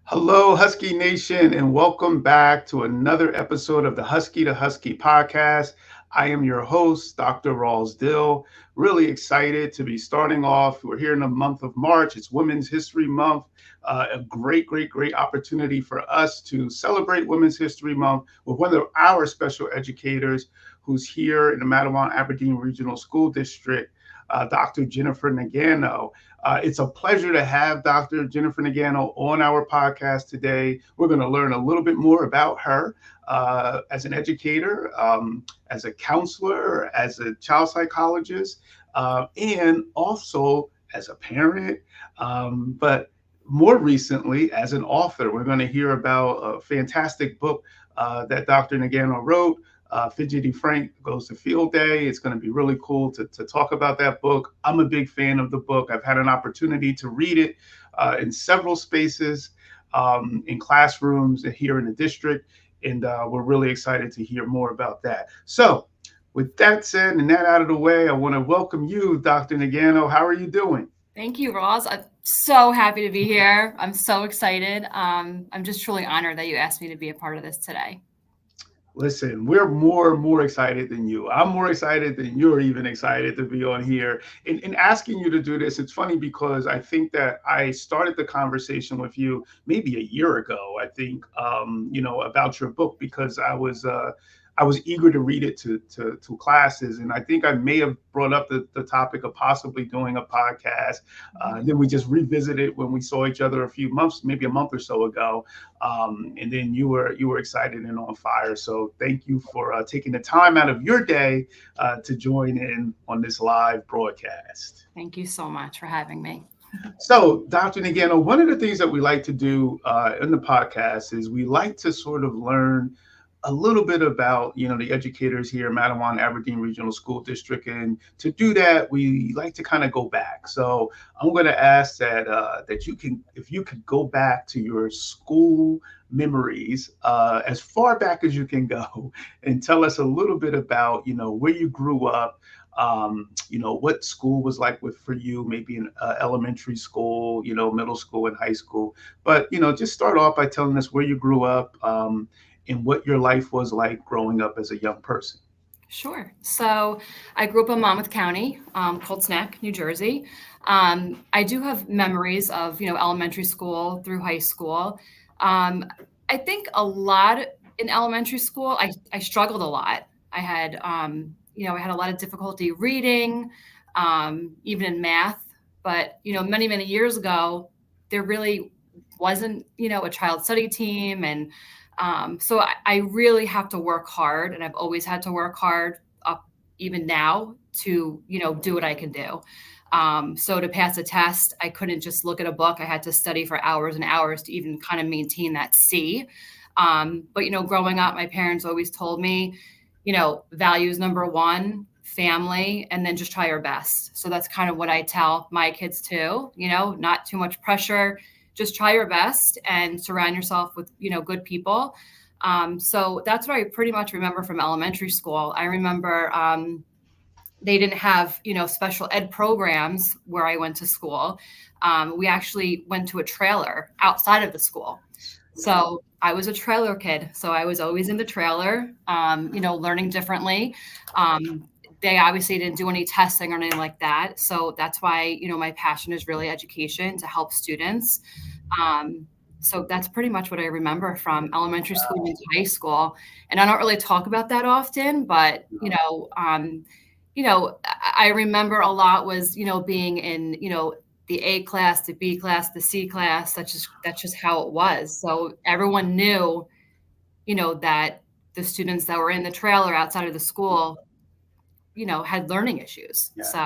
Hello, Husky Nation, and welcome back to another episode of the Husky to Husky podcast. I am your host, Dr. Rawls Dill. Really excited to be starting off. We're here in the month of March. It's Women's History Month. A great opportunity for us to celebrate Women's History Month with one of our special educators who's here in the Matawan Aberdeen Regional School District, Dr. Jennifer Nangano. It's a pleasure to have Dr. Jennifer Nangano on our podcast today. We're going to learn a little bit more about her as an educator, as a counselor, as a child psychologist, and also as a parent. But more recently, as an author, we're going to hear about a fantastic book that Dr. Nangano wrote. Fidgety Frank Goes to Field Day. It's going to be really cool to talk about that book. I'm a big fan of the book. I've had an opportunity to read it in several spaces, in classrooms here in the district, and we're really excited to hear more about that. So with that said and that out of the way, I want to welcome you, Dr. Nangano. How are you doing? Thank you, Roz. I'm so happy to be here. I'm so excited. I'm just truly honored that you asked me to be a part of this today. Listen, we're more excited than you. I'm more excited than you're even excited to be on here. And asking you to do this, it's funny because I think that I started the conversation with you maybe a year ago, I think, about your book because I was eager to read it to classes. And I think I may have brought up the topic of possibly doing a podcast. Then we just revisited when we saw each other a few months, maybe a month or so ago. And then you were excited and on fire. So thank you for taking the time out of your day to join in on this live broadcast. Thank you so much for having me. So, Dr. Nagano, one of the things that we like to do in the podcast is we like to sort of learn a little bit about, the educators here at Matawan Aberdeen Regional School District. And to do that, we like to kind of go back. So I'm going to ask that if you could go back to your school memories as far back as you can go and tell us a little bit about, where you grew up, what school was like for you, maybe in elementary school, middle school and high school. But, just start off by telling us where you grew up, and what your life was like growing up as a young person. Sure. So I grew up in Monmouth County, Colts Neck, New Jersey. I do have memories of, elementary school through high school. I think a lot in elementary school, I struggled a lot. I had a lot of difficulty reading, even in math. But, many years ago, there really wasn't, a child study team. And so I really have to work hard, and I've always had to work hard up even now to, do what I can do. So to pass a test, I couldn't just look at a book. I had to study for hours and hours to even kind of maintain that C. But, growing up, my parents always told me, values number one, family, and then just try your best. So that's kind of what I tell my kids too, not too much pressure, just try your best and surround yourself with, good people. So that's what I pretty much remember from elementary school. I remember they didn't have, special ed programs where I went to school. We actually went to a trailer outside of the school. So I was a trailer kid. So I was always in the trailer, learning differently. They obviously didn't do any testing or anything like that. So that's why, my passion is really education to help students. So that's pretty much what I remember from elementary school into high school. And I don't really talk about that often, but, I remember a lot was, being in, the A class, the B class, the C class. That's just how it was. So everyone knew, that the students that were in the trailer outside of the school, had learning issues. Yeah. So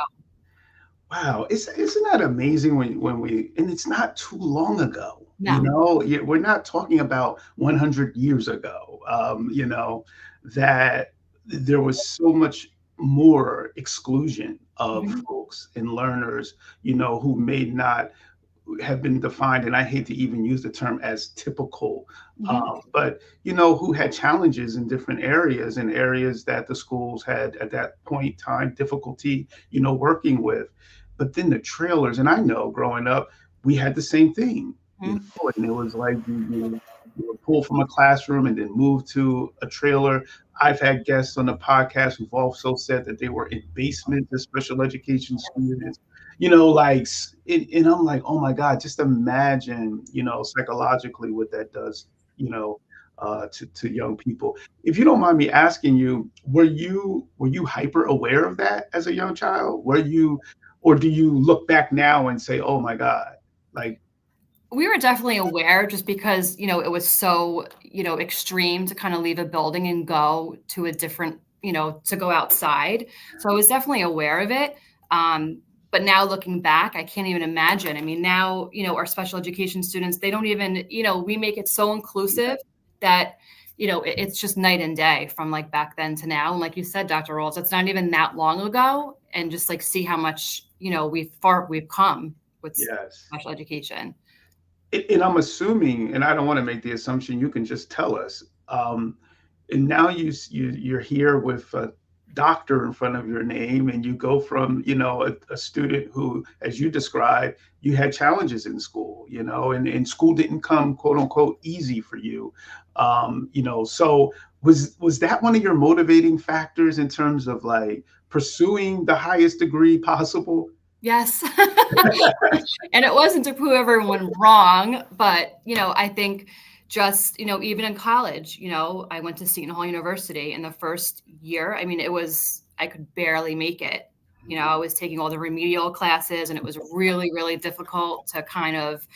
Wow, isn't that amazing when we and it's not too long ago. no. We're not talking about 100 years ago. That there was so much more exclusion of Mhm. folks and learners, who may not have been defined, and I hate to even use the term as typical, Mhm. but who had challenges in different areas and areas that the schools had at that point in time difficulty, working with. But then the trailers, and I know growing up, we had the same thing. you Mhm. know, and it was like you were pulled from a classroom and then moved to a trailer. I've had guests on the podcast who've also said that they were in basements as special education students, you know, like, and I'm like, oh my God, just imagine, you know, psychologically what that does, you know, to young people. If you don't mind me asking you, were you hyper aware of that as a young child? Were you, or do you look back now and say, oh my God, like, We were definitely aware just because, it was so, extreme to kind of leave a building and go to a different, to go outside. So I was definitely aware of it. Um, but now looking back, I can't even imagine. I mean, now, our special education students, they don't even, we make it so inclusive that, it's just night and day from like back then to now. And like you said, Dr. Rolls, it's not even that long ago. And just like see how much, we've come with yes. special education. And I'm assuming, and I don't want to make the assumption, you can just tell us. And now you're here with a doctor in front of your name, and you go from, you know, a student who, as you described, you had challenges in school, you know, and school didn't come, quote unquote, easy for you. You know, so was that one of your motivating factors in terms of like pursuing the highest degree possible? Yes. And it wasn't to prove everyone wrong, but, I think just, even in college, I went to Seton Hall University in the first year. I mean, I could barely make it. I was taking all the remedial classes and it was really, really difficult to kind of,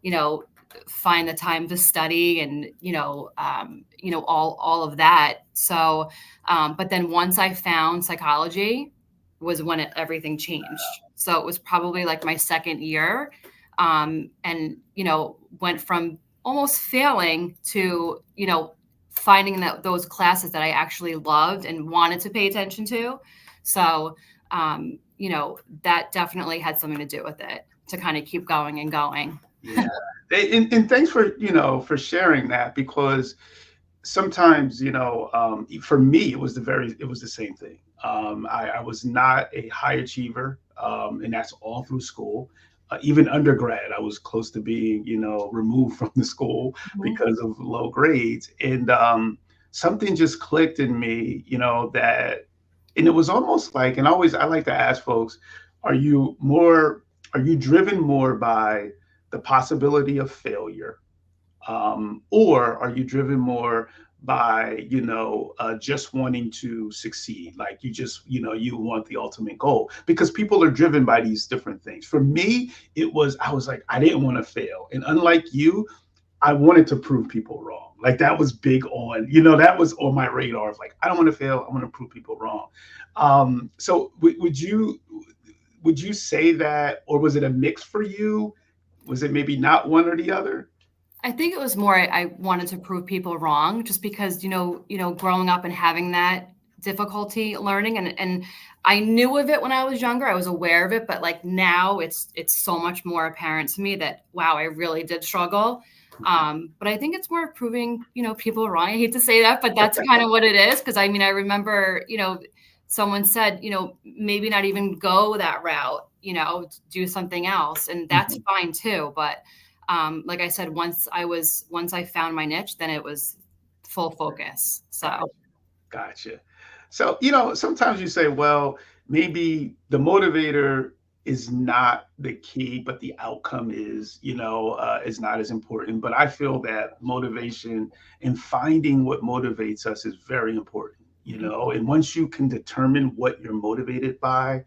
you know, find the time to study and, all of that. So, but then once I found psychology was when everything changed. So it was probably like my second year, and went from almost failing to finding those classes that I actually loved and wanted to pay attention to. So that definitely had something to do with it to kind of keep going and going. Yeah. And thanks for, you know, for sharing that, because sometimes, you know, for me, it was the same thing. I was not a high achiever, and that's all through school. Even undergrad, I was close to being, you know, removed from the school Mhm. because of low grades. And something just clicked in me, you know, that, and it was almost like, and I like to ask folks, are you more, are you driven more by the possibility of failure, or are you driven more by, you know, just wanting to succeed, like you just, you know, you want the ultimate goal? Because people are driven by these different things. For me, I was like, I didn't want to fail, and unlike you, I wanted to prove people wrong. Like that was big on, you know, that was on my radar of like, I don't want to fail, I want to prove people wrong. So would you say that, or was it a mix for you? Was it maybe not one or the other? I think it was more I wanted to prove people wrong just because, growing up and having that difficulty learning and I knew of it when I was younger. I was aware of it, but like now it's so much more apparent to me that wow, I really did struggle. But I think it's more proving, people wrong. I hate to say that, but that's kind of what it is. Cause I mean, I remember, someone said, maybe not even go that route, do something else. And that's Mhm. fine too. But like I said, once I found my niche, then it was full focus. Gotcha. So Gotcha. So, you know, sometimes you say, well, maybe the motivator is not the key, but the outcome is, you know, is not as important. But I feel that motivation and finding what motivates us is very important, you mhm, know. And once you can determine what you're motivated by,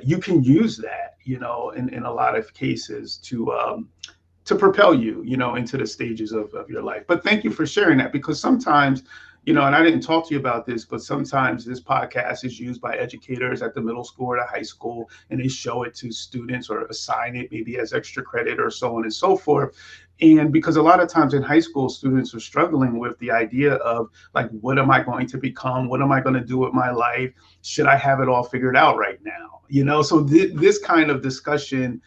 you can use that, you know, in a lot of cases to propel you, you know, into the stages of your life. But thank you for sharing that, because sometimes, you know, and I didn't talk to you about this, but sometimes this podcast is used by educators at the middle school or the high school, and they show it to students or assign it maybe as extra credit or so on and so forth. And because a lot of times in high school, students are struggling with the idea of like, what am I going to become? What am I going to do with my life? Should I have it all figured out right now? You know, so this kind of discussion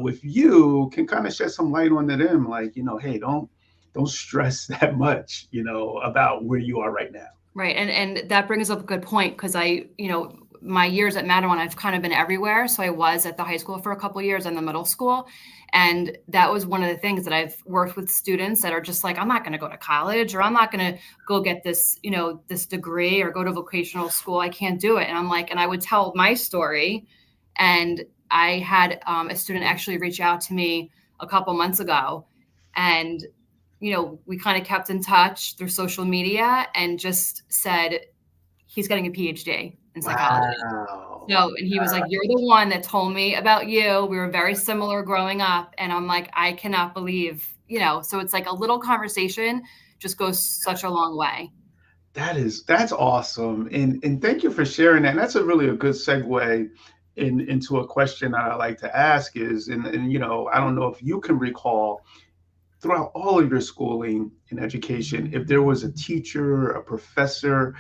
with you can kind of shed some light on to them, like, you know, hey, don't stress that much, you know, about where you are right now. right. And that brings up a good point because my years at Mattawan, I've kind of been everywhere. So I was at the high school for a couple of years and the middle school. And that was one of the things that I've worked with students that are just like, I'm not going to go to college, or I'm not going to go get this, this degree, or go to vocational school. I can't do it. And I'm like, and I would tell my story. And I had a student actually reach out to me a couple months ago, and we kind of kept in touch through social media, and just said he's getting a PhD in psychology. Wow. So, and he was like, "You're the one that told me about you. We were very similar growing up." And I'm like, I cannot believe, so it's like a little conversation just goes such a long way. That's awesome. And thank you for sharing that. And that's a good segue into a question that I like to ask is, and I don't know if you can recall throughout all of your schooling and education, if there was a teacher, a professor,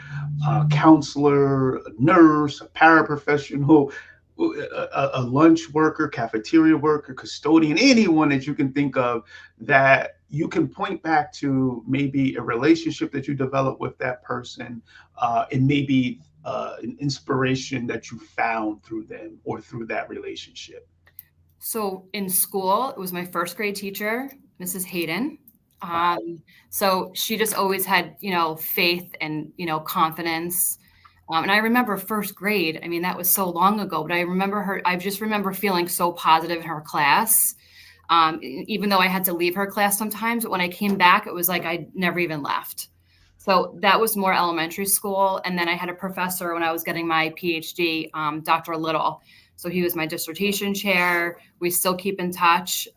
a counselor, a nurse, a paraprofessional, a lunch worker, cafeteria worker, custodian, anyone that you can think of that you can point back to, maybe a relationship that you developed with that person, and maybe an inspiration that you found through them or through that relationship. So in school, it was my first grade teacher, Mrs. Hayden. Wow. So she just always had, faith and, confidence. And I remember first grade, I mean, that was so long ago, but I just remember feeling so positive in her class. Even though I had to leave her class sometimes, but when I came back, it was like I never even left. So that was more elementary school. And then I had a professor when I was getting my PhD, Dr. Little. So he was my dissertation chair. We still keep in touch.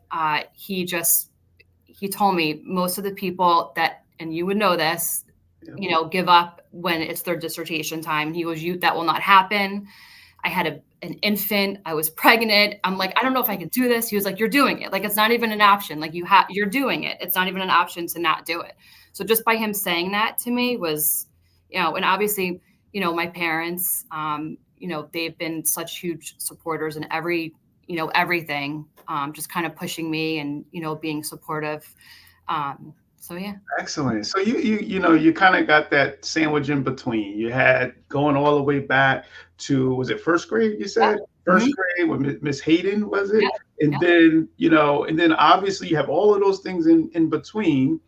He told me most of the people that, and you would know this, Yeah. give up when it's their dissertation time. He goes, that will not happen. I had an infant. I was pregnant. I'm like, I don't know if I can do this. He was like, you're doing it. Like, it's not even an option. Like, you're doing it. It's not even an option to not do it. So just by him saying that to me was, and obviously, my parents, they've been such huge supporters in everything, just kind of pushing me and, being supportive. So yeah. Excellent. So you kind of got that sandwich in between. You had going all the way back to, was it first grade? You Yeah. said Mhm. first grade with Miss Hayden, was it? Yeah. And Yeah. then and then obviously you have all of those things in between,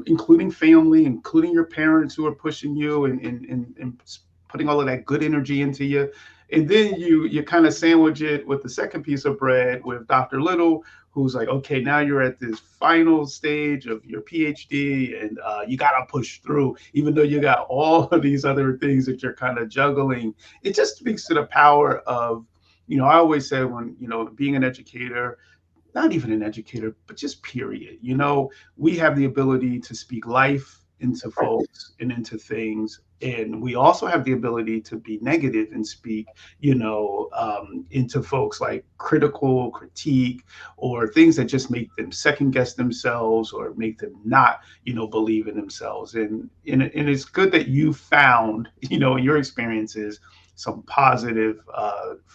including family, including your parents who are pushing you and putting all of that good energy into you. And then you kind of sandwich it with the second piece of bread with Dr. Little, who's like, okay, now you're at this final stage of your PhD, and you got to push through, even though you got all of these other things that you're kind of juggling. It just speaks to the power of, I always say, when, being an educator, not even an educator, but just period. We have the ability to speak life into folks and into things. And we also have the ability to be negative and speak, into folks, like critical critique or things that just make them second guess themselves or make them not, believe in themselves. And it's good that you found, in your experiences, some positive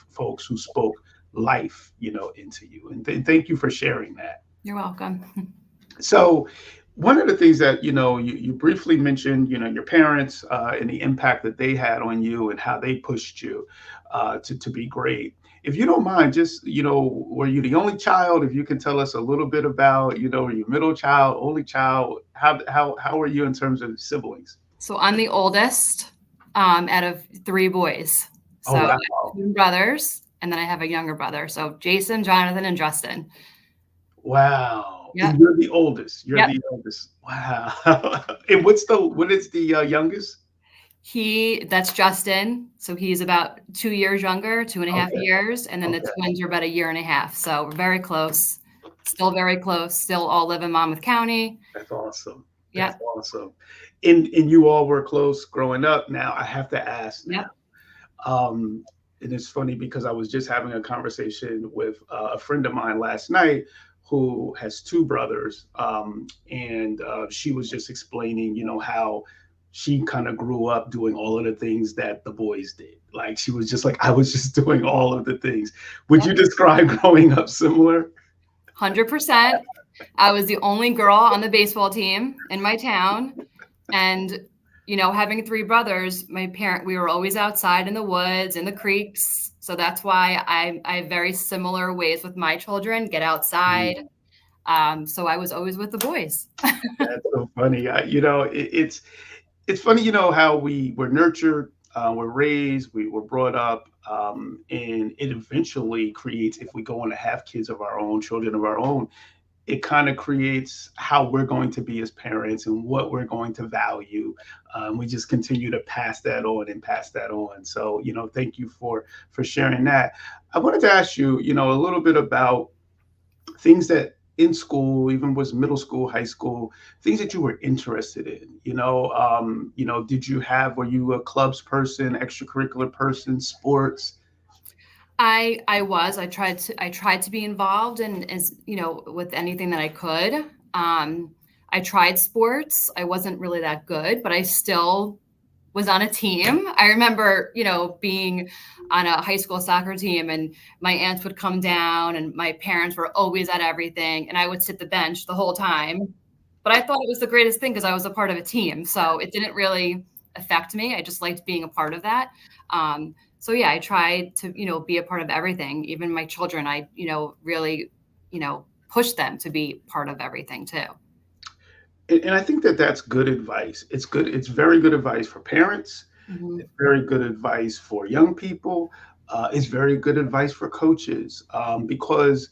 folks who spoke life, into you. And thank you for sharing that. You're welcome. So, one of the things that you briefly mentioned, your parents, and the impact that they had on you and how they pushed you to be great. If you don't mind, just were you the only child? If you can tell us a little bit about, were you middle child, only child? How are you in terms of siblings? So I'm the oldest, out of three boys. Oh So I have wow, two brothers, and then I have a younger brother. So Jason, Jonathan, and Justin. wow! And Yep. you're the oldest. You're Yep. the oldest. Wow! And what is the youngest? That's Justin. So he's about 2 years younger, 2.5 Okay. years. And then the Okay. twins are about a year and a half. So we're very close, still very close, still all live in Monmouth County. That's awesome. That's Yep. awesome. And you all were close growing up. Now I have to ask now. Yep. And it's funny because I was just having a conversation with a friend of mine last night who has two brothers, and she was just explaining, how she kind of grew up doing all of the things that the boys did. Like she was just like, I was just doing all of the things. Would Yep. you describe growing up similar? 100%. I was the only girl on the baseball team in my town. And having three brothers, we were always outside in the woods, in the creeks. So that's why I have very similar ways with my children, get outside. Mm, So I was always with the boys. that's so funny. It's funny, how we were nurtured, we're raised, we were brought up, and it eventually creates, if we go on to have kids of our own, children of our own, it kind of creates how we're going to be as parents and what we're going to value. We just continue to pass that on and pass that on. So, thank you for sharing that. I wanted to ask you, a little bit about things that in school, even was middle school, high school, things that you were interested in. Did you were you a clubs person, extracurricular person, sports? I tried to be involved in as with anything that I could. I tried sports. I wasn't really that good, but I still was on a team. I remember, being on a high school soccer team, and my aunts would come down and my parents were always at everything and I would sit the bench the whole time. But I thought it was the greatest thing because I was a part of a team. So it didn't really affect me. I just liked being a part of that. So yeah, I tried to, be a part of everything. Even my children, I, really, push them to be part of everything too. And I think that that's good advice. It's good. It's very good advice for parents. Mhm. It's very good advice for young people. It's very good advice for coaches, because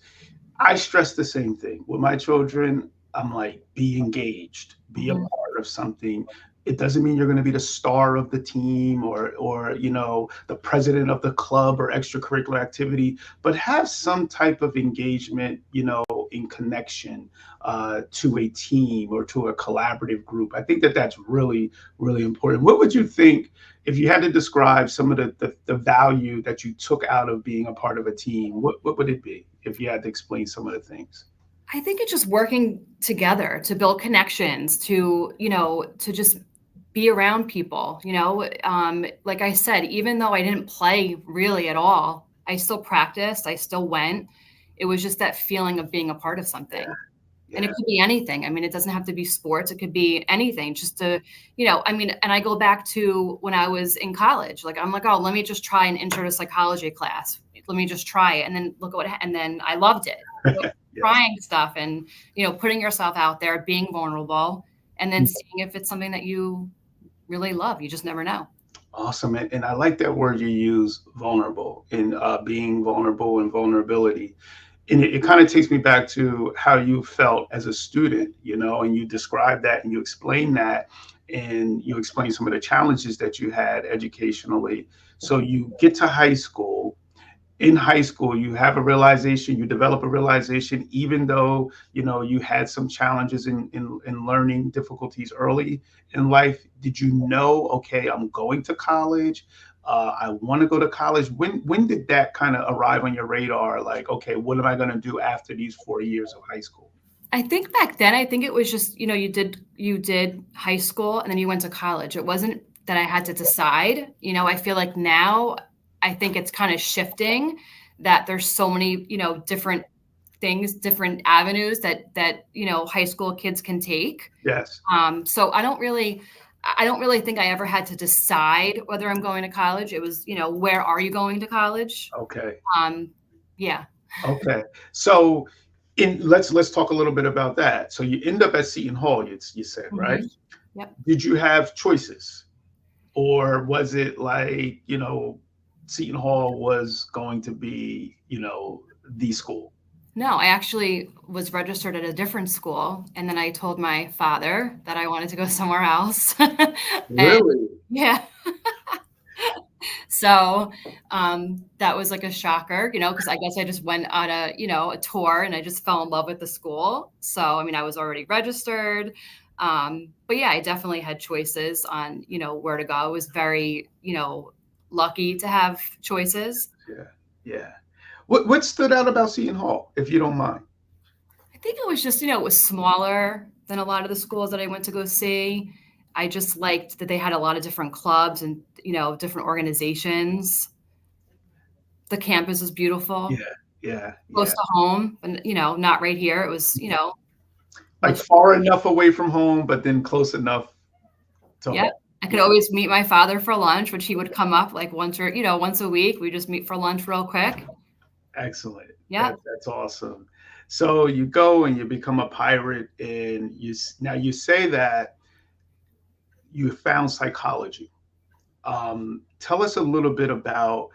I stress the same thing with my children. I'm like, be engaged, be a Mhm. part of something. It doesn't mean you're going to be the star of the team or the president of the club or extracurricular activity, but have some type of engagement, in connection, to a team or to a collaborative group. I think that that's really, really important. What would you think if you had to describe some of the value that you took out of being a part of a team? What would it be if you had to explain some of the things? I think it's just working together to build connections, to just be around people, like I said, even though I didn't play really at all, I still practiced, I still went. It was just that feeling of being a part of Yeah, something. And it yeah, could be anything. I mean, it doesn't have to be sports. It could be anything just to, and I go back to when I was in college. Like, I'm like, oh, let me just try an intro to psychology class. Let me just try it. And then look at and then I loved it. yes. Trying stuff and, putting yourself out there, being vulnerable, and then seeing if it's something that you really love. You just never know. Awesome. And I like that word you use, vulnerable, and being vulnerable and vulnerability. And it kind of takes me back to how you felt as a student, and you describe that and you explain that and you explain some of the challenges that you had educationally. So you get to high school. In high school, you have a realization, you develop a realization, even though you had some challenges in learning difficulties early in life. Did you know, okay, I'm going to college, I want to go to college? When did that kind of arrive on your radar, like, okay, what am I going to do after these 4 years of high school? I think back then, I think it was just, you did high school and then you went to college. It wasn't that I had to decide. I feel like now I think it's kind of shifting, that there's so many, different things, different avenues that high school kids can take. Yes. So I don't really think I ever had to decide whether I'm going to college. It was, where are you going to college? Okay. Um, yeah. Okay. So let's talk a little bit about that. So you end up at Seton Hall, you said, right? Hmm. Yep. Did you have choices? Or was it like, Seton Hall was going to be, the school? No, I actually was registered at a different school, and then I told my father that I wanted to go somewhere else. And Really? yeah, so, that was like a shocker, because I guess I just went on a tour and I just fell in love with the school. So, I mean, I was already registered. But yeah, I definitely had choices on, where to go. I was very, lucky to have choices. Yeah. Yeah. What stood out about Seton Hall, if you don't mind? I think it was just, it was smaller than a lot of the schools that I went to go see. I just liked that they had a lot of different clubs and, different organizations. The campus was Yeah. beautiful, Yeah. close Yeah. to home, and, not right here. It was, Like much. far enough away from home, but then close enough to Yep. home. I could Yeah. always meet my father for lunch, which he would come up like once a week. We just meet for lunch real quick. Excellent. Yep. That's awesome. So you go and you become a pirate, and now you say that you found psychology. Tell us a little bit about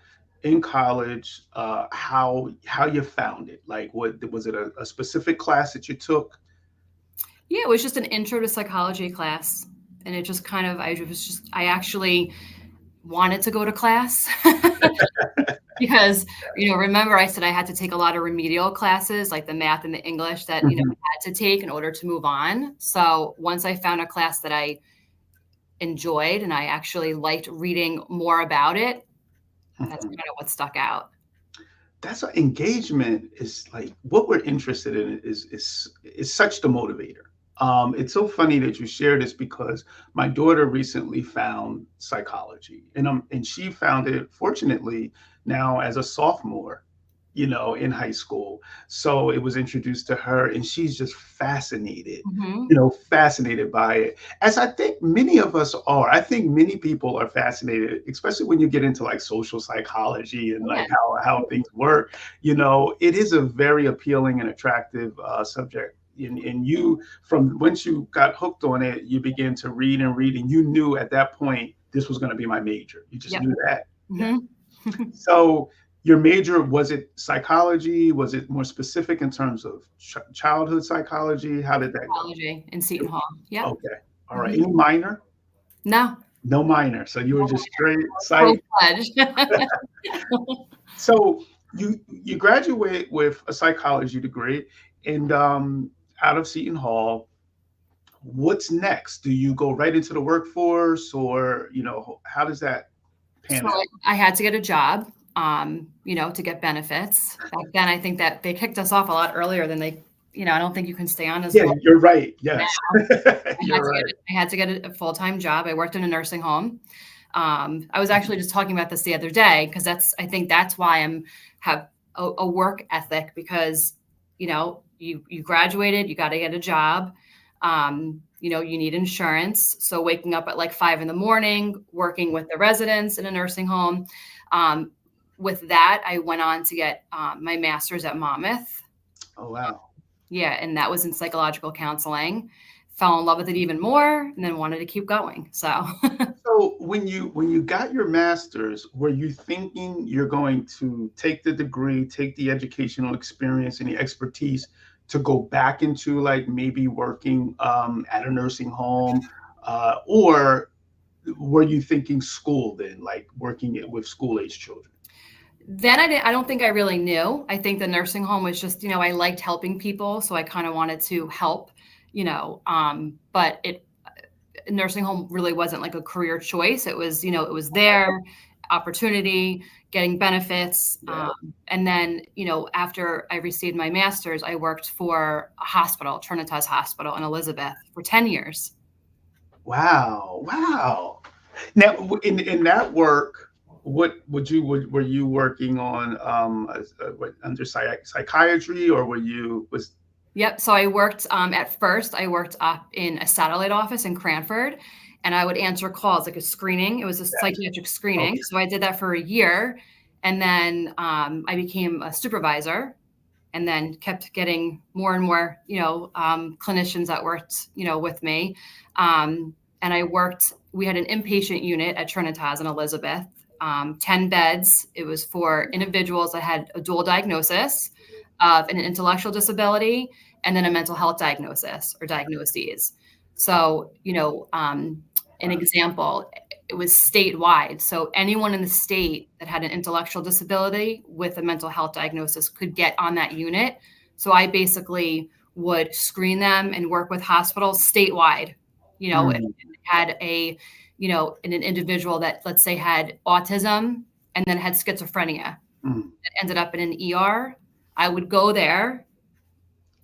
in college, how you found it. Like, what was it, a specific class that you took? Yeah, it was just an intro to psychology class. And it just I actually wanted to go to class because, remember I said I had to take a lot of remedial classes, like the math and the English that, I Mhm, had to take in order to move on. So once I found a class that I enjoyed and I actually liked reading more about it, that's mhm. kind of what stuck out. That's what engagement is like. What we're interested in is such the motivator. It's so funny that you share this because my daughter recently found psychology, and she found it fortunately now as a sophomore, in high school. So it was introduced to her, and she's just fascinated, Hmm. fascinated by it, as I think many of us are. I think many people are fascinated, especially when you get into like social psychology and Yeah. like how things work. It is a very appealing and attractive subject. And you, from once you got hooked on it, you began to read and read, and you knew at that point this was going to be my major. You just Yep. knew that. Yeah. Hmm. So your major, was it psychology? Was it more specific in terms of childhood psychology? How did that go? Psychology in Seton Hall. Yep. Okay. All right. Hmm. Any minor? No, No minor. So you were just straight full psych. fledged. So you graduate with a psychology degree, and out of Seton Hall. What's next? Do you go right into the workforce, or how does that So pan out? I had to get a job, to get benefits. Back then, I think that they kicked us off a lot earlier than I don't think you can stay on as Yeah, long. you're right. Yes, you're right. I had to get a full-time job. I worked in a nursing home. I was actually just talking about this the other day because I think that's why have a work ethic because, you graduated, you got to get a job. You need insurance. So waking up at like 5 in the morning, working with the residents in a nursing home. Um, with that, I went on to get my master's at Monmouth. Oh wow. Yeah, and that was in psychological counseling. Fell in love with it even more, and then wanted to keep going. So, So when you got your master's, were you thinking you're going to take the degree, take the educational experience and the expertise to go back into like maybe working at a nursing home, or were you thinking school then, like working it with school age children? then I don't think I really knew. I think the nursing home was just, I liked helping people, so I kind of wanted to help, but nursing home really wasn't like a career choice. It was, it was there, opportunity, getting benefits. Yeah. And then, after I received my master's, I worked for a hospital, Trinitas Hospital in Elizabeth for 10 years. Wow. Wow. Now, in that work, were you working on under psychiatry, or were you was Yep. So I worked at first. I worked up in a satellite office in Cranford, and I would answer calls like a screening. It was a psychiatric screening. okay? So I did that for a year, and then I became a supervisor, and then kept getting more and more, clinicians that worked, with me. And I worked. We had an inpatient unit at Trinitas in Elizabeth, 10 beds. It was for individuals that had a dual diagnosis of an intellectual disability and then a mental health diagnosis or diagnoses. So, an Wow. example, it was statewide. So anyone in the state that had an intellectual disability with a mental health diagnosis could get on that unit. So I basically would screen them and work with hospitals statewide. If Mm, it had an individual that let's say had autism and then had schizophrenia mm. that ended up in an ER, I would go there,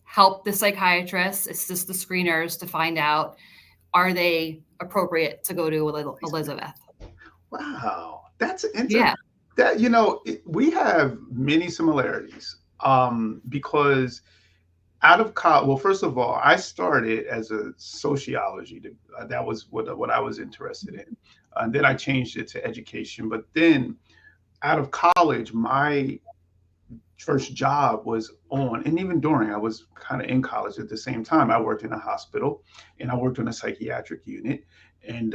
help the psychiatrist, assist the screeners to find out are they appropriate to go to Elizabeth. Wow, that's interesting. Yeah. We have many similarities, because out of college, well, first of all, I started as a sociology. That was what I was interested in. And then I changed it to education. But then out of college, my first job was on, and even during, I was kind of in college at the same time. I worked in a hospital and I worked on a psychiatric unit. And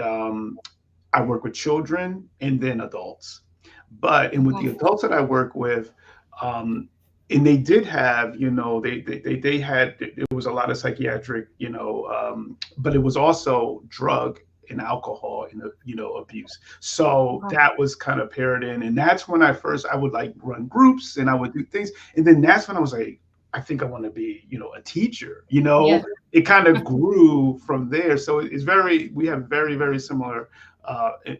I work with children and then adults. And with the Oh, adults that I work with, um, and they did have, they had, there was a lot of psychiatric, but it was also drug and alcohol and, abuse. So wow. that was kind of paired in. And that's when I would like run groups and I would do things. And then that's when I was like, I think I want to be, a teacher, Yeah. it kind of grew from there. So we have very, very similar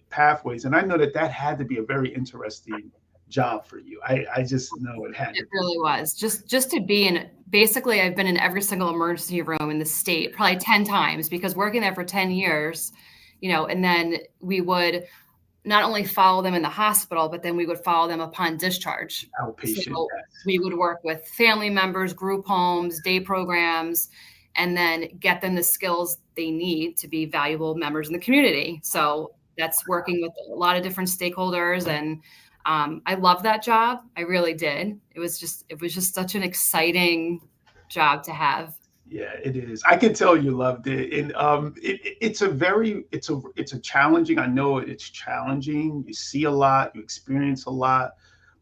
pathways. And I know that had to be a very interesting job for you. I just know it had to It be. really was. Just to be in basically, I've been in every single emergency room in the state, probably 10 times because working there for 10 years, and then we would not only follow them in the hospital, but then we would follow them upon discharge. Outpatient. So we would work with family members, group homes, day programs, and then get them the skills they need to be valuable members in the community. So that's working with a lot of different stakeholders, and I love that job. I really did. It was just such an exciting job to have. Yeah, it is. I can tell you loved it, and it's a challenging. I know it's challenging. You see a lot, you experience a lot,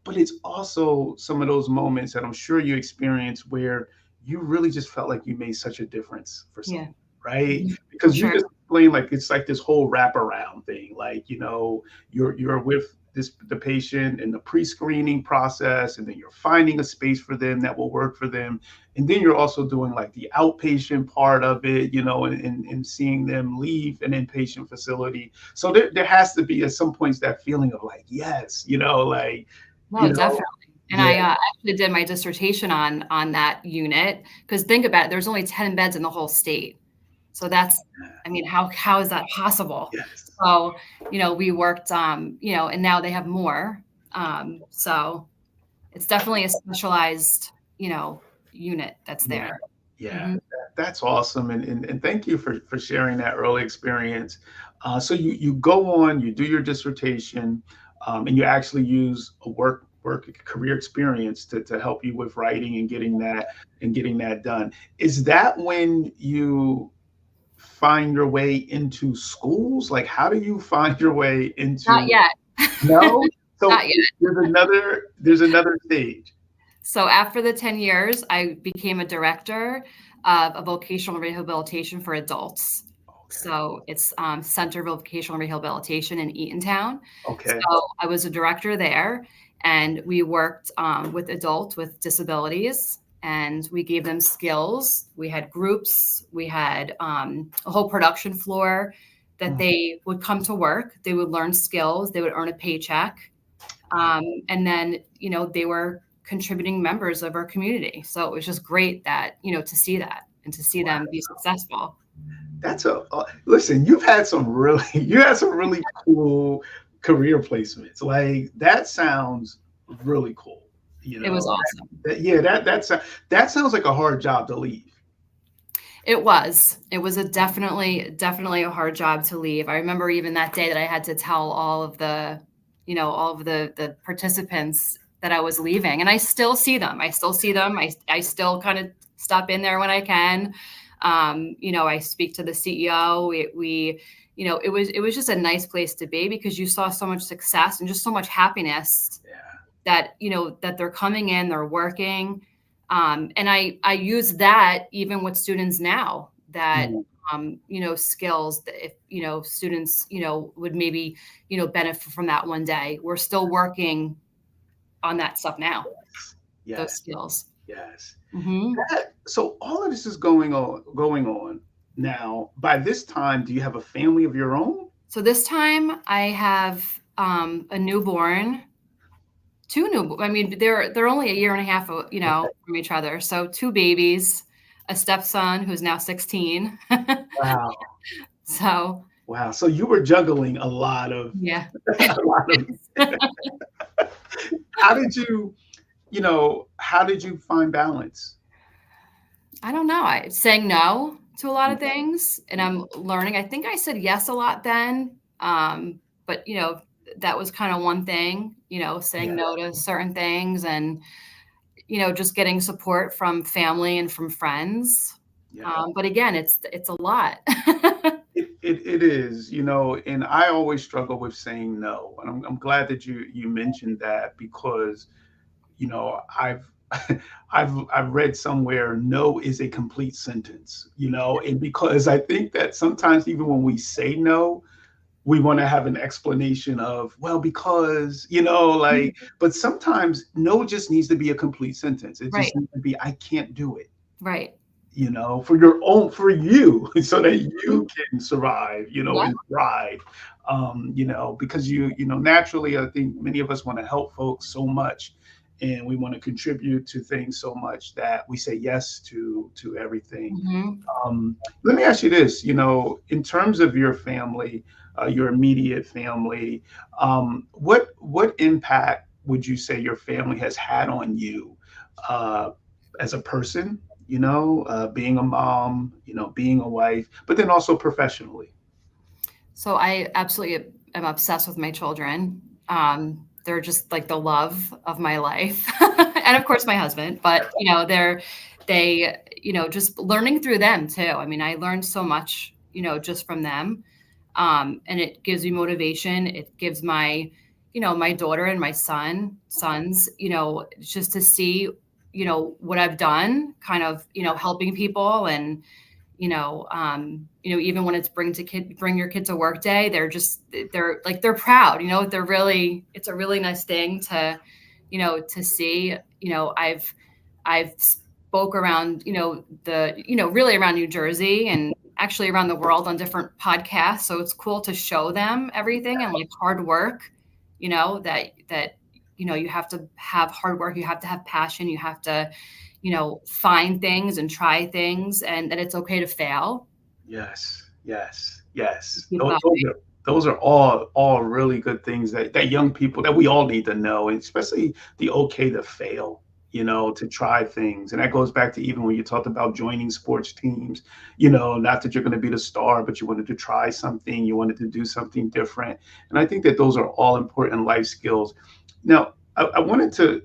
but it's also some of those moments that I'm sure you experience where you really just felt like you made such a difference for Yeah, someone, right? for Because you sure. just explained like it's like this whole wraparound thing. Like you're with the patient in the pre-screening process, and then you're finding a space for them that will work for them, and then you're also doing like the outpatient part of it, and seeing them leave an inpatient facility. So there has to be at some points that feeling of like, yes, like, No, definitely. And yeah, I actually did my dissertation on that unit because think about it, there's only 10 beds in the whole state. So that's, I mean, how is that possible? yes, So, we worked, and now they have more. So it's definitely a specialized, unit that's yeah, there. yeah. Mhm. That's awesome, and thank you for sharing that early experience. So you go on, you do your dissertation, and you actually use a work career experience to help you with writing and getting that done. Is that when you find your way into schools? Like, how do you find your way Not into? yet. No. So Not yet. there's another stage. So after the 10 years, I became a director of a vocational rehabilitation for adults. Okay. So it's Center of Vocational Rehabilitation in Eatontown. Okay. So I was a director there, and we worked with adults with disabilities, and we gave them skills. We had groups, we had a whole production floor that Mm. they would come to work, they would learn skills, they would earn a paycheck, and then, they were contributing members of our community. So it was just great that, to see that and to see them be successful. That's listen. You had some really cool career placements. Like that sounds really cool. You It was know, awesome. yeah, that sounds like a hard job to leave. It was. It was a definitely a hard job to leave. I remember even that day that I had to tell all of the participants that I was leaving, and I still see them. I still see them. I still kind of stop in there when I can. I speak to the CEO. It was just a nice place to be because you saw so much success and just so much happiness Yeah. that they're coming in, they're working. And I use that even with students now that, Mm. skills that if, students, would maybe, benefit from that one day. We're still working on that stuff now, those Yes. skills. Yes. Hmm. So all of this is going on now. By this time, do you have a family of your own? So this time I have a newborn, two new. I mean, they're only a year and a half, from each other. So two babies, a stepson who's now 16. Wow. So Wow. So you were juggling a lot of yeah. a lot of. How did you find balance? I don't know. Saying no to a lot of things, and I'm learning. I think I said yes a lot then, but that was kind of one thing. Saying Yeah, no to certain things, and just getting support from family and from friends. yeah. But again, it's a lot. It is, and I always struggle with saying no. And I'm glad that you mentioned that because, I've I've read somewhere no is a complete sentence, and because I think that sometimes even when we say no, we want to have an explanation of, well, because, but sometimes no just needs to be a complete sentence. It Right, just needs to be, I can't do it, right. for your own, for you, so that you Mhm. can survive, Yeah. and thrive. Because naturally, I think many of us want to help folks so much, and we want to contribute to things so much that we say yes to everything. Hmm. Let me ask you this, in terms of your family, your immediate family, what impact would you say your family has had on you, uh, as a person, being a mom, being a wife, but then also professionally? So I absolutely am obsessed with my children. They're just like the love of my life, and of course my husband. But just learning through them too. I mean, I learned so much, just from them, and it gives me motivation. It gives my daughter and my sons, just to see, what I've done, kind of, helping people and even when it's bring your kid to work day, they're proud, it's a really nice thing to see. I've spoke around, really around New Jersey and actually around the world on different podcasts. So it's cool to show them everything and like hard work, that you have to have hard work, you have to have passion, you have to, find things and try things, and that it's okay to fail. Yes, yes, yes. Keep Those are all really good things that young people, that we all need to know, and especially the okay to fail, to try things. And that goes back to even when you talked about joining sports teams, not that you're going to be the star, but you wanted to try something, you wanted to do something different. And I think that those are all important life skills. Now, I wanted to,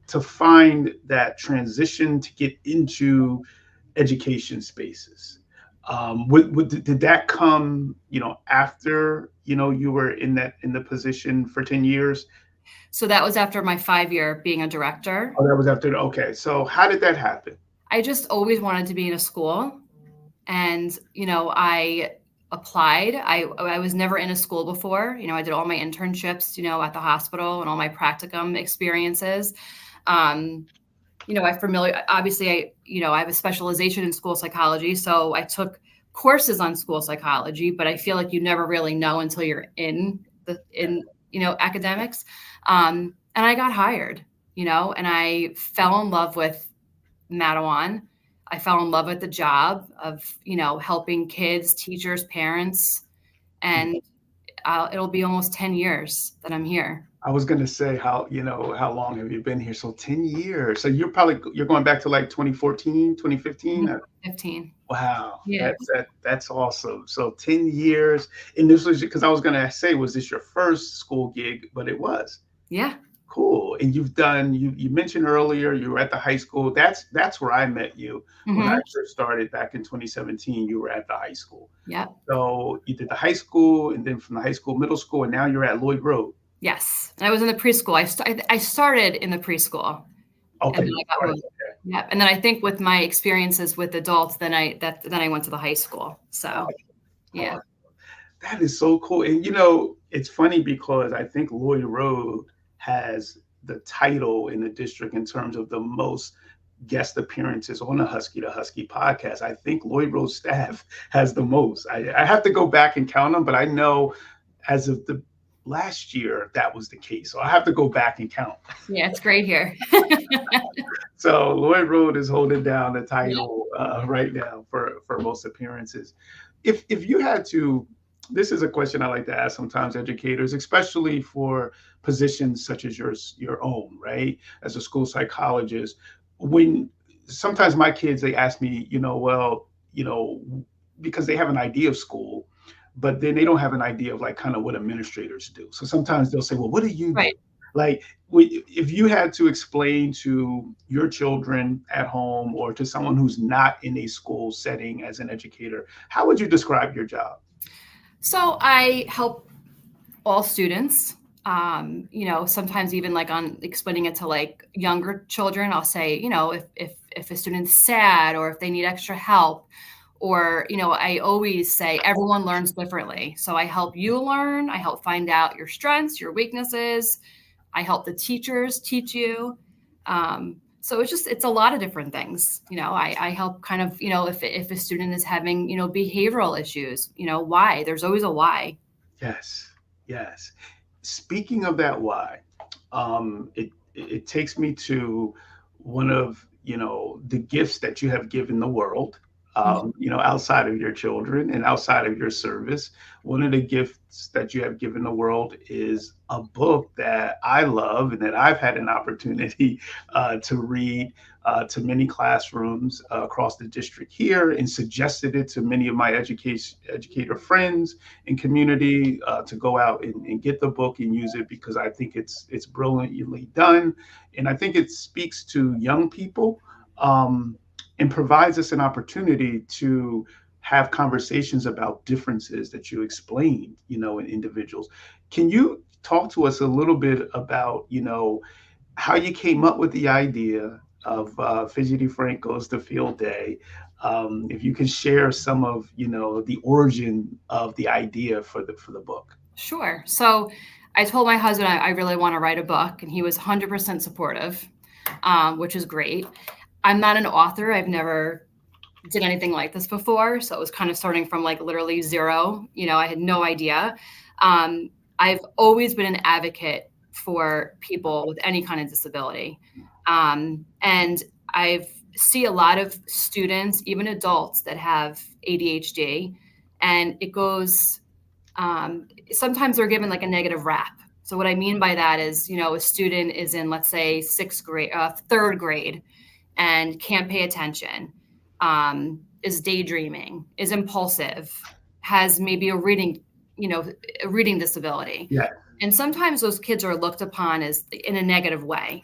to find that transition to get into education spaces. Did that come, after, you were in the position for 10 years? So that was after my 5 year being a director. Oh, that was after. Okay. So how did that happen? I just always wanted to be in a school, and I applied. I was never in a school before. I did all my internships, at the hospital and all my practicum experiences. Um, I familiar obviously I have a specialization in school psychology, so I took courses on school psychology, but I feel like you never really know until you're Yeah. in academics. And I got hired, and I fell in love with Madawan. I fell in love with the job of, helping kids, teachers, parents, and it'll be almost 10 years that I'm here. I was gonna say, how long have you been here? So 10 years. So you're going back to like 2014, 2015. 15. Wow, Yeah. that's awesome. So 10 years, and this was because I was gonna say, was this your first school gig? But it was. Yeah. Cool. And you mentioned earlier you were at the high school. That's where I met you when I Hmm. first started back in 2017. You were at the high school. Yeah. So you did the high school, and then from the high school, middle school, and now you're at Lloyd Road. Yes. And I was in the preschool. I started in the preschool, and Okay, then you I got started. moved. Yeah. And then I think with my experiences with adults, then I went to the high school. So Okay. yeah. Oh, that is so cool. And it's funny because I think Lloyd Road has the title in the district in terms of the most guest appearances on the Husky to Husky podcast. I think Lloyd Road staff has the most. I have to go back and count them, but I know as of the last year that was the case. So I have to go back and count. Yeah, it's great here. So Lloyd Road is holding down the Yeah. title right now for most appearances. If you had to, this is a question I like to ask sometimes educators, especially for positions such as your own, right? As a school psychologist, when sometimes my kids, they ask me, well, because they have an idea of school, but then they don't have an idea of like kind of what administrators do. So sometimes they'll say, well, what do you do? Right. Like, if you had to explain to your children at home or to someone who's not in a school setting as an educator, how would you describe your job? So I help all students. Sometimes even like on explaining it to like younger children, I'll say, if a student's sad or if they need extra help, or I always say everyone learns differently. So I help you learn. I help find out your strengths, your weaknesses. I help the teachers teach you. So it's a lot of different things. I help kind of, if a student is having, behavioral issues, why? There's always a why. Yes, yes. Speaking of that why, it takes me to one of the gifts that you have given the world. Outside of your children and outside of your service, one of the gifts that you have given the world is a book that I love and that I've had an opportunity to read to many classrooms across the district here, and suggested it to many of my educator friends and community to go out and get the book and use it, because I think it's brilliantly done, and I think it speaks to young people, and provides us an opportunity to have conversations about differences that you explained, in individuals. Can you talk to us a little bit about, how you came up with the idea of Fidgety Frank Goes to Field Day? If you can share some of, the origin of the idea for the book. Sure. So I told my husband I really want to write a book, and he was 100% supportive, which is great. I'm not an author. I've never did anything like this before. So it was kind of starting from like literally zero. I had no idea. I've always been an advocate for people with any kind of disability. And I see a lot of students, even adults, that have ADHD, and it goes, sometimes they're given like a negative rap. So what I mean by that is, a student is in, let's say, third grade, and can't pay attention, is daydreaming, is impulsive, has maybe a reading disability. Yeah. And sometimes those kids are looked upon as in a negative way,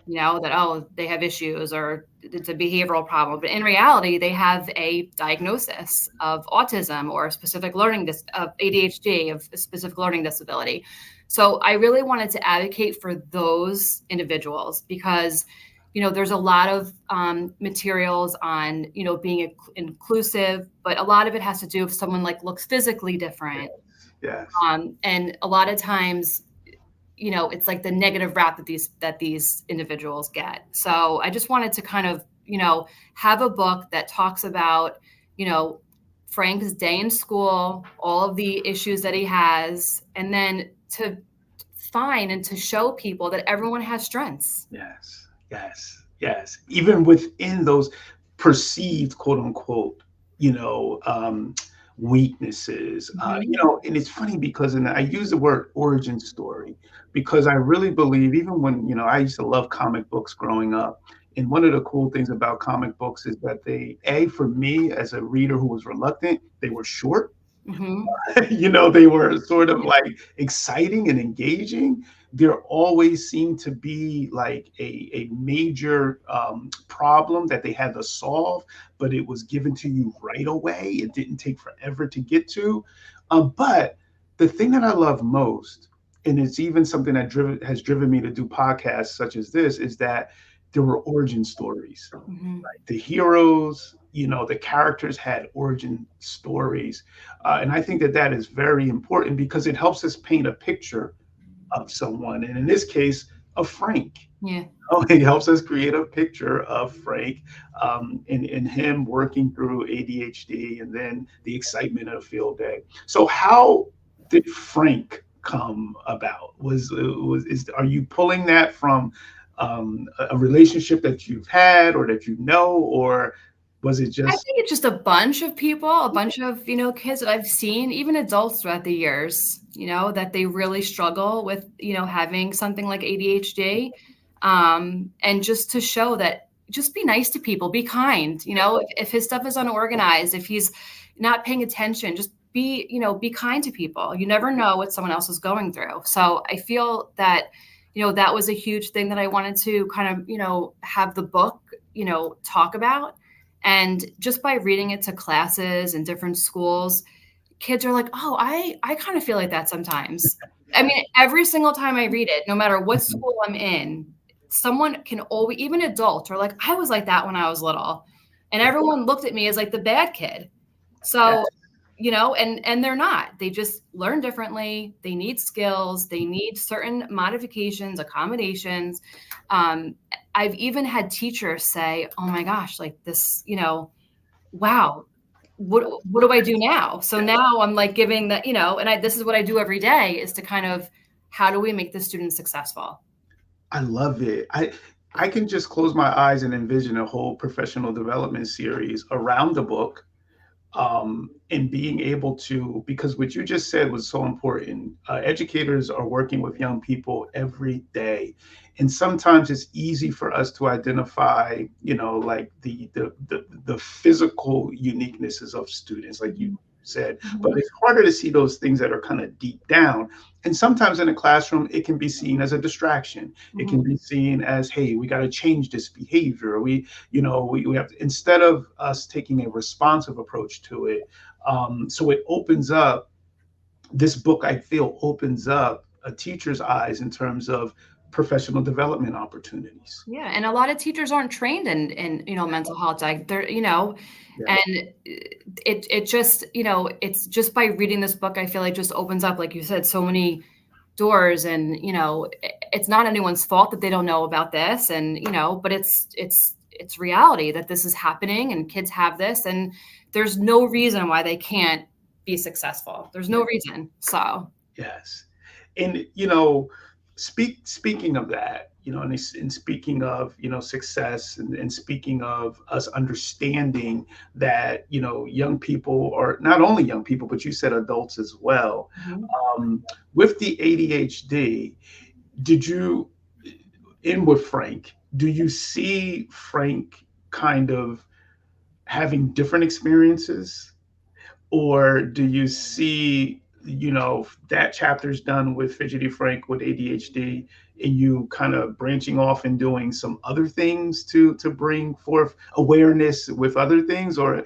that, oh, they have issues or it's a behavioral problem. But in reality, they have a diagnosis of autism or a specific of ADHD, of a specific learning disability. So I really wanted to advocate for those individuals because, there's a lot of materials on, being inclusive, but a lot of it has to do if someone like looks physically different. Yes. And a lot of times, it's like the negative rap that these individuals get. So I just wanted to kind of, have a book that talks about, Frank's day in school, all of the issues that he has, and then to find and to show people that everyone has strengths. Yes, yes, yes. Even within those perceived quote unquote, weaknesses, Mm-hmm. and it's funny because, and I use the word origin story because I really believe, even when, I used to love comic books growing up. And one of the cool things about comic books is that for me as a reader who was reluctant, they were short. Mm-hmm. They were sort of like exciting and engaging. There always seemed to be like a major problem that they had to solve, but it was given to you right away. It didn't take forever to get to. But the thing that I love most, and it's even something that has driven me to do podcasts such as this, is that there were origin stories. Mm-hmm. The heroes, the characters had origin stories. And I think that that is very important because it helps us paint a picture of someone. And in this case, of Frank. Yeah. It helps us create a picture of Frank, and him working through ADHD and then the excitement of field day. So how did Frank come about? Are you pulling that from a relationship that you've had or that or was it I just think it's just a bunch of people, a bunch of, kids that I've seen, even adults throughout the years, that they really struggle with, having something like ADHD. And just to show that just be nice to people, be kind. If his stuff is unorganized, if he's not paying attention, just be kind to people. You never know what someone else is going through. So I feel that, that was a huge thing that I wanted to kind of, have the book, talk about. And just by reading it to classes and different schools, kids are like, oh, I kind of feel like that sometimes. I mean, every single time I read it, no matter what school I'm in, someone can always, even adults are like, I was like that when I was little. And everyone looked at me as like the bad kid. So, Yes. and they're not. They just learn differently. They need skills. They need certain modifications, accommodations. I've even had teachers say, oh my gosh, like this, wow, what do I do now? So now I'm like giving that, and this is what I do every day, is to kind of, how do we make the students successful? I love it. I can just close my eyes and envision a whole professional development series around the book, and being able to, because what you just said was so important. Educators are working with young people every day, and sometimes it's easy for us to identify, like the physical uniquenesses of students, like you said, but Mhm. it's harder to see those things that are kind of deep down. And sometimes in a classroom, it can be seen as a distraction. It Mhm. can be seen as, hey, we got to change this behavior. We have to, instead of us taking a responsive approach to it. So it opens up, this book, I feel, opens up a teacher's eyes in terms of professional development opportunities. Yeah, and a lot of teachers aren't trained in mental health. Like they're, Yeah. and it just, it's just by reading this book, I feel like just opens up, like you said, so many doors. And it's not anyone's fault that they don't know about this. And but it's reality that this is happening and kids have this, and there's no reason why they can't be successful. There's no reason. So Yes. And speaking of that, and speaking of, success, and speaking of us understanding that, young people, or not only young people, but you said adults as well, mhm. um, with the ADHD, did you, in with Frank, do you see Frank kind of having different experiences, or do you see, that chapter's done with fidgety Frank with ADHD, and you kind of branching off and doing some other things to bring forth awareness with other things? Or,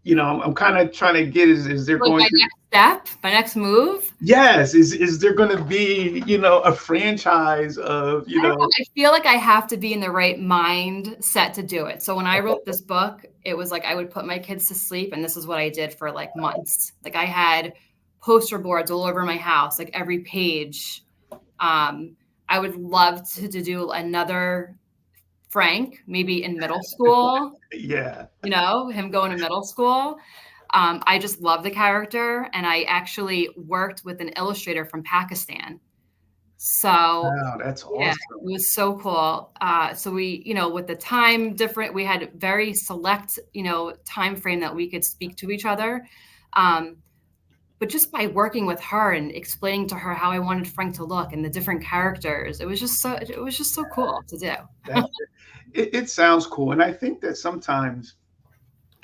I'm kind of trying to get, is there Like going my to, next step, my next move. yes, is there going to be, a franchise of, I don't know. I feel like I have to be in the right mindset to do it. So when I wrote this book, it was like I would put my kids to sleep, and this is what I did for like months. Like I had poster boards all over my house, like every page. Um, I would love to do another Frank, maybe in middle school, yeah. him going to middle school. I just love the character, and I actually worked with an illustrator from Pakistan. So Wow, that's yeah, awesome. it was so cool. So we, with the time different, we had very select, time frame that we could speak to each other. Um, but just by working with her and explaining to her how I wanted Frank to look and the different characters, it was just so cool to do. That's it sounds cool. And I think that sometimes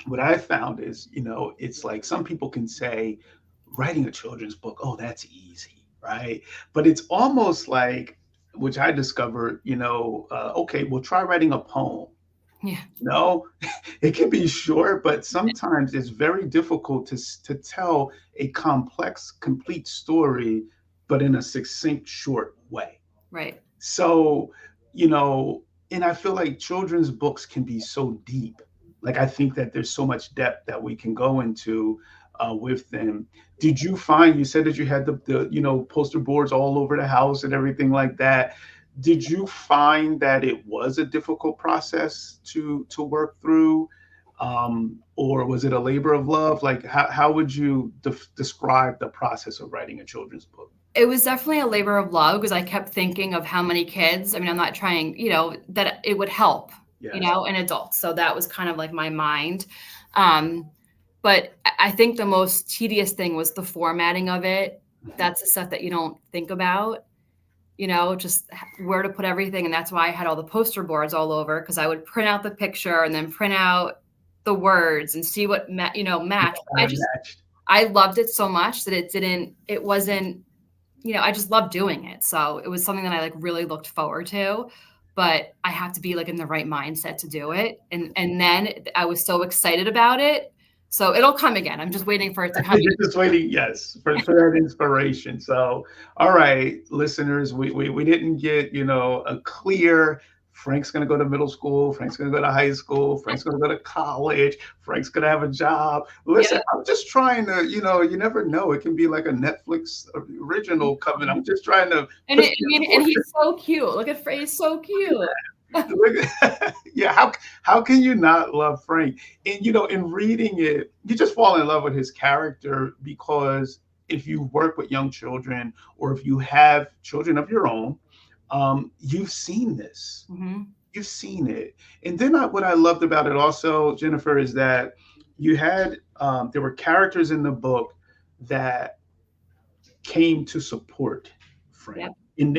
what I found is, it's like some people can say writing a children's book, oh, that's easy, right? But it's almost like, which I discovered, okay, well, try writing a poem. Yeah, No, it can be short, but sometimes it's very difficult to tell a complex, complete story, but in a succinct, short way. right. So, you know, and I feel like children's books can be so deep. Like, I think that there's so much depth that we can go into with them. Did you find, you said that you had the poster boards all over the house and everything like that. Did you find that it was a difficult process to work through? Or was it a labor of love? Like, how would you describe the process of writing a children's book? It was definitely a labor of love because I kept thinking of how many kids. I mean, I'm not trying, that it would help, Yes. an adult. So that was kind of like my mind. Um, but I think the most tedious thing was the formatting of it. Mhm. That's the stuff that you don't think about. just where to put everything. And that's why I had all the poster boards all over, because I would print out the picture and then print out the words and see what, match. Unmatched. I loved it so much that it wasn't, I just loved doing it. So it was something that I like really looked forward to, but I have to be like in the right mindset to do it. And then I was so excited about it. So it'll come again. I'm just waiting for it to come. You're just waiting, yes, for that inspiration. So, all right, listeners, we didn't get, a clear Frank's going to go to middle school, Frank's going to go to high school, Frank's going to go to college, Frank's going to have a job. Listen, Yeah. I'm just trying to, you never know. It can be like a Netflix original coming. I'm just trying to And push and he's so cute. Look at Frey, he's so cute. yeah, how can you not love Frank? And in reading it, you just fall in love with his character, because if you work with young children, or if you have children of your own, you've seen this. Mm-hmm. You've seen it. And then what I loved about it also, Jennifer, is that you had there were characters in the book that came to support Frank. Yep.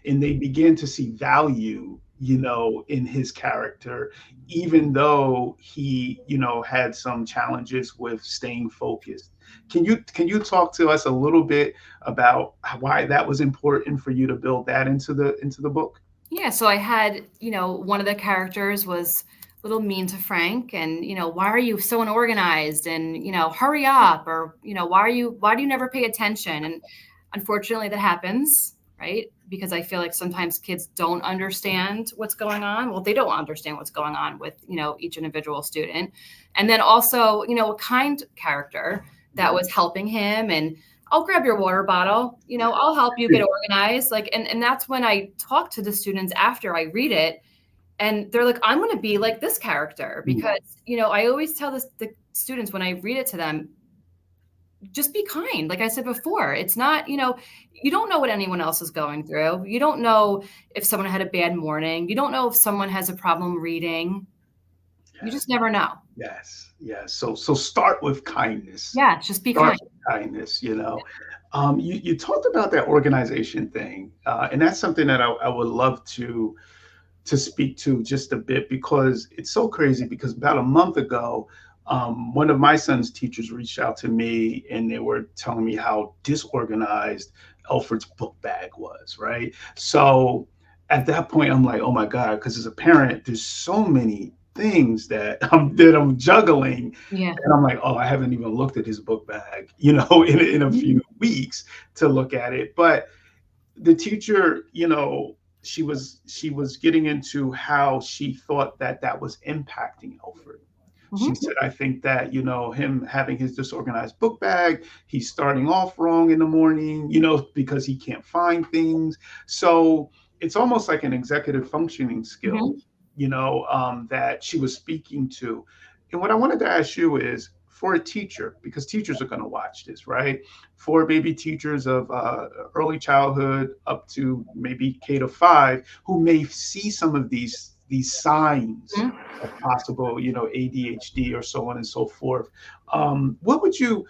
And they began to see value, in his character, even though he, had some challenges with staying focused. Can you talk to us a little bit about why that was important for you to build that into the book? Yeah, so I had, one of the characters was a little mean to Frank, and, why are you so unorganized, and, hurry up, or, why do you never pay attention? And unfortunately that happens, right? Because I feel like sometimes kids don't understand what's going on. Well, they don't understand what's going on with, each individual student. And then also, a kind character that was helping him, and I'll grab your water bottle, I'll help you get organized. Like, and that's when I talk to the students after I read it, and they're like, I'm going to be like this character, because, I always tell the students when I read it to them, just be kind. Like I said before, it's not, you don't know what anyone else is going through. You don't know if someone had a bad morning. You don't know if someone has a problem reading. You just never know. Yes, yes. So start with kindness. Yeah, just be Start kind. with kindness. You talked about that organization thing, and that's something that I would love to speak to just a bit, because it's so crazy. Because about a month ago, one of my son's teachers reached out to me, and they were telling me how disorganized Alfred's book bag was, right? So at that point, I'm like, oh my God, because as a parent, there's so many things that I'm juggling. Yeah. And I'm like, oh, I haven't even looked at his book bag, in a few weeks to look at it. But the teacher, she was getting into how she thought that was impacting Alfred. She Mm-hmm. said, I think that, him having his disorganized book bag, he's starting off wrong in the morning, because he can't find things. So it's almost like an executive functioning skill, Mm-hmm. that she was speaking to. And what I wanted to ask you is, for a teacher, because teachers are going to watch this, right? For maybe teachers of early childhood up to maybe K-5, who may see some of these signs Mm-hmm. of possible, ADHD or so on and so forth. How would you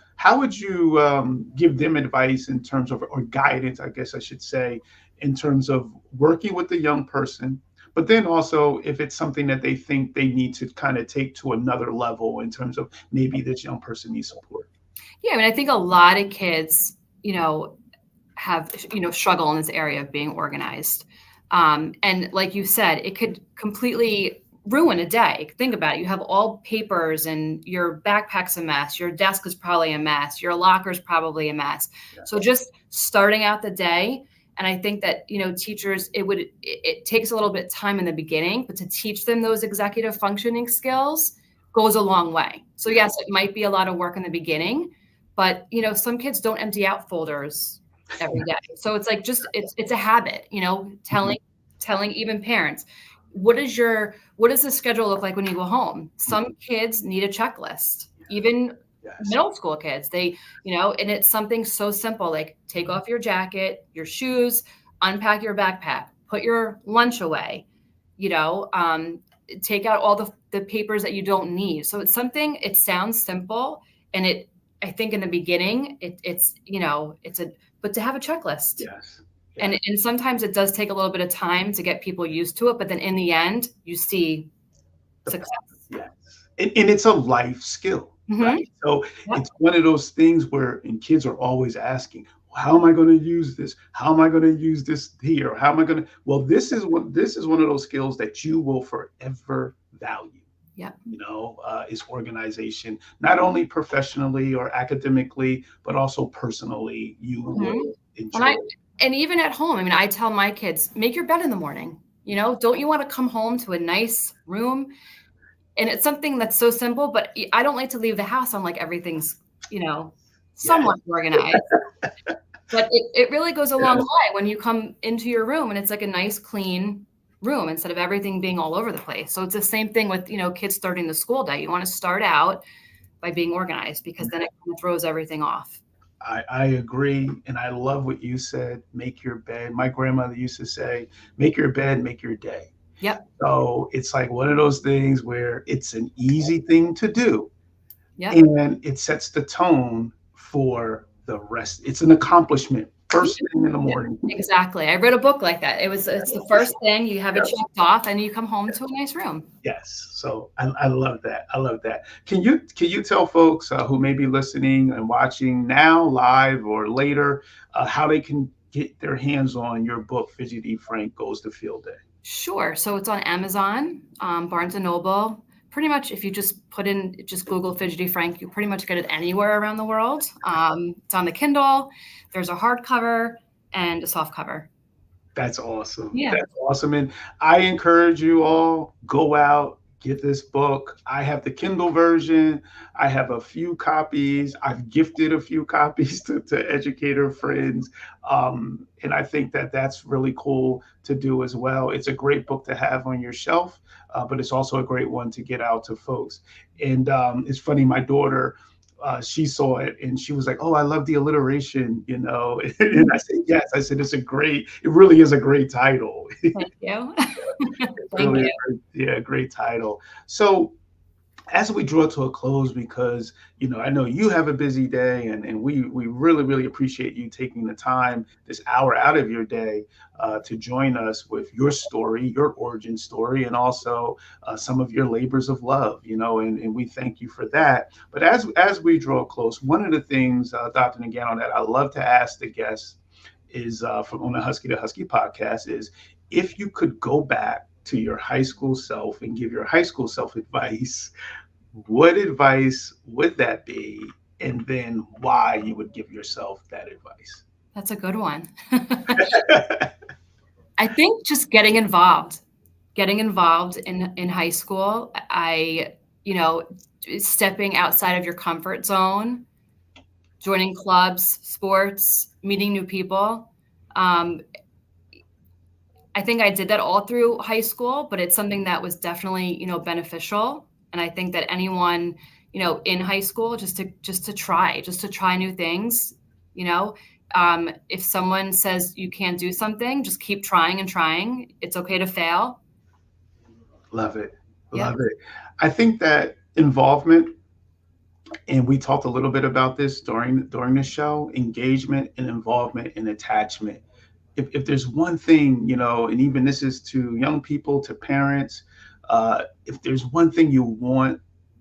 give them advice in terms of, or guidance, I guess I should say, in terms of working with the young person, but then also if it's something that they think they need to kind of take to another level in terms of maybe this young person needs support? Yeah, I mean, I think a lot of kids, have, struggle in this area of being organized. And like you said, it could completely ruin a day. Think about it. You have all papers, and your backpack's a mess. Your desk is probably a mess. Your locker's probably a mess. Yeah. So just starting out the day. And I think that, teachers, it takes a little bit of time in the beginning, but to teach them those executive functioning skills goes a long way. So yes, it might be a lot of work in the beginning, but, some kids don't empty out folders every day. So it's like, it's a habit, telling even parents, what does the schedule look like when you go home? Some kids need a checklist, even Yes. middle school kids, they, and it's something so simple, like take off your jacket, your shoes, unpack your backpack, put your lunch away, take out all the papers that you don't need. So it sounds simple. And I think in the beginning, but to have a checklist. Yes. Yeah. And sometimes it does take a little bit of time to get people used to it, but then in the end, you see The success. Yes. And it's a life skill, Mhm. right? So Yep. it's one of those things where and kids are always asking, "Well, how am I going to use this? How am I going to use this here? How am I going to?" Well, this is one of those skills that you will forever value. Yep. Is organization, not only professionally or academically, but also personally. You Mhm. will And enjoy. even at home, I mean, I tell my kids, make your bed in the morning. Don't you want to come home to a nice room? And it's something that's so simple, but I don't like to leave the house on like everything's, you know, Yes. somewhat organized. But it really goes a long Yes. way when you come into your room and it's like a nice, clean room instead of everything being all over the place. So it's the same thing with, kids starting the school day. You want to start out by being organized because then it kind of throws everything off. I agree. And I love what you said. Make your bed. My grandmother used to say, make your bed, make your day. Yep. So it's like one of those things where it's an easy thing to do Yep. and it sets the tone for the rest. It's an accomplishment. Yeah. First thing in the Yeah, morning. exactly. I read a book like that. It's the first thing you have it Yes. checked off, and you come home to a nice room. Yes. So I love that. I love that. Can you tell folks who may be listening and watching now live or later how they can get their hands on your book, Fidgety Frank Goes to Field Day? Sure. So it's on Amazon, Barnes and Noble. Pretty much, if you just Google Fidgety Frank, you pretty much get it anywhere around the world. It's on the Kindle. There's a hardcover and a soft cover. That's awesome. Yeah. That's awesome. And I encourage you all, go out, get this book. I have the Kindle version. I have a few copies. I've gifted a few copies to educator friends. And I think that that's really cool to do as well. It's a great book to have on your shelf, but it's also a great one to get out to folks. And it's funny, my daughter, she saw it and she was like, "Oh, I love the alliteration." And I said, "Yes." I said, It really is a great title. Thank you. It's Thank really you. yeah, great title. So as we draw to a close, because I know you have a busy day, and we really really appreciate you taking the time this hour out of your day to join us with your story, your origin story, and also some of your labors of love. And we thank you for that. But as we draw close, one of the things, Dr. Nagano, that I love to ask the guests is from on the Husky to Husky podcast is if you could go back to your high school self and give your high school self advice, what advice would that be? And then why you would give yourself that advice? That's a good one. I think just getting involved in high school. You know, stepping outside of your comfort zone, joining clubs, sports, meeting new people. Um, I think I did that all through high school, but it's something that was definitely, beneficial. And I think that anyone, in high school, just to try new things, you know, if someone says you can't do something, just keep trying and trying. It's okay to fail. Love it. Yep. Love it. I think that involvement, and we talked a little bit about this during the show, engagement and involvement and attachment. If there's one thing, and even this is to young people, to parents, if there's one thing you want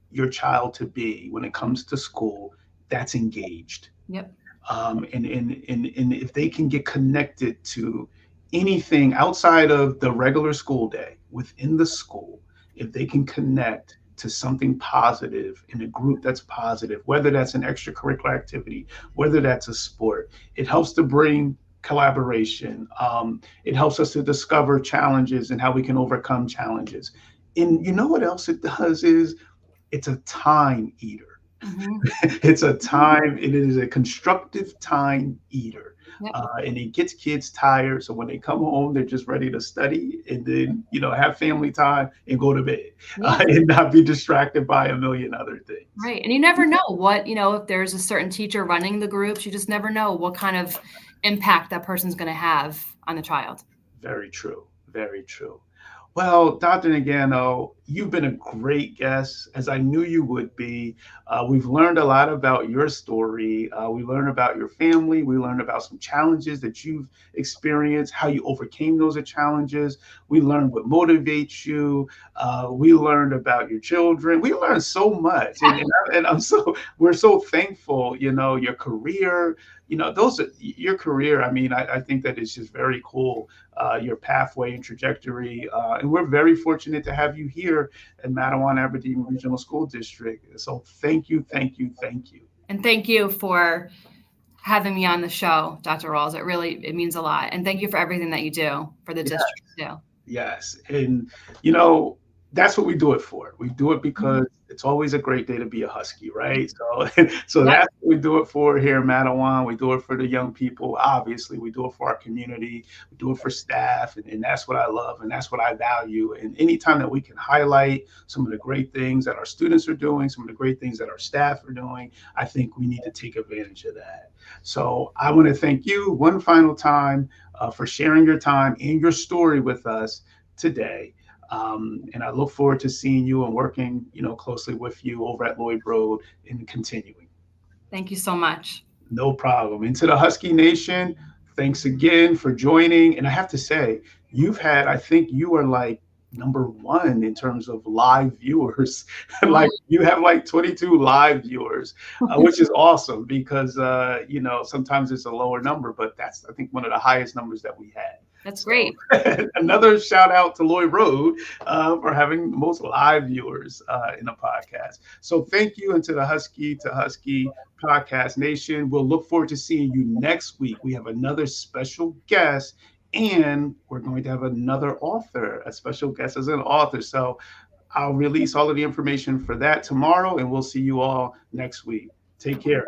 your child to be when it comes to school, that's engaged. Yep. And if they can get connected to anything outside of the regular school day within the school, if they can connect to something positive in a group that's positive, whether that's an extracurricular activity, whether that's a sport, it helps to bring collaboration. It helps us to discover challenges and how we can overcome challenges. And you know what else it does is it's a time eater. Hmm. It's a time, it is a constructive time eater. Yep. And it gets kids tired. So when they come home, they're just ready to study and then, have family time and go to bed Yeah. and not be distracted by a million other things. Right. And you never know if there's a certain teacher running the groups, you just never know what kind of impact that person's going to have on the child. Very true. Very true. Well, Dr. Nagano, You've been a great guest, as I knew you would be. We've learned a lot about your story. We learned about your family. We learned about some challenges that you've experienced, how you overcame those challenges. We learned what motivates you. We learned about your children. We learned so much, and I'm so we're so thankful. Your career. Those are your career. I mean, I think that it's just very cool, your pathway and trajectory. And we're very fortunate to have you here at Matawan Aberdeen Regional School District. So thank you, thank you, thank you. And thank you for having me on the show, Dr. Rawls. It means a lot. And thank you for everything that you do for the Yeah. district too. Yes. And, you know, that's what we do it for. We do it Mhm. because it's always a great day to be a Husky, right? So Yep. that's what we do it for here in Matawan. We do it for the young people. Obviously, we do it for our community. We do it for staff. And that's what I love. And that's what I value. And anytime that we can highlight some of the great things that our students are doing, some of the great things that our staff are doing, I think we need to take advantage of that. So I want to thank you one final time for sharing your time and your story with us today. And I look forward to seeing you and working, closely with you over at Lloyd Road and continuing. Thank you so much. No problem. And to the Husky Nation, thanks again for joining. And I have to say, I think you are like number one in terms of live viewers. Oh, Like you have like 22 live viewers, which is awesome because, sometimes it's a lower number, but that's, I think, one of the highest numbers that we had. that's So great. another shout out to Lloyd Road for having the most live viewers in the podcast. So thank you, and to the Husky to Husky Podcast Nation. We'll look forward to seeing you next week. We have another special guest, and we're going to have another author, a special guest as an author. So I'll release all of the information for that tomorrow, and we'll see you all next week. Take care.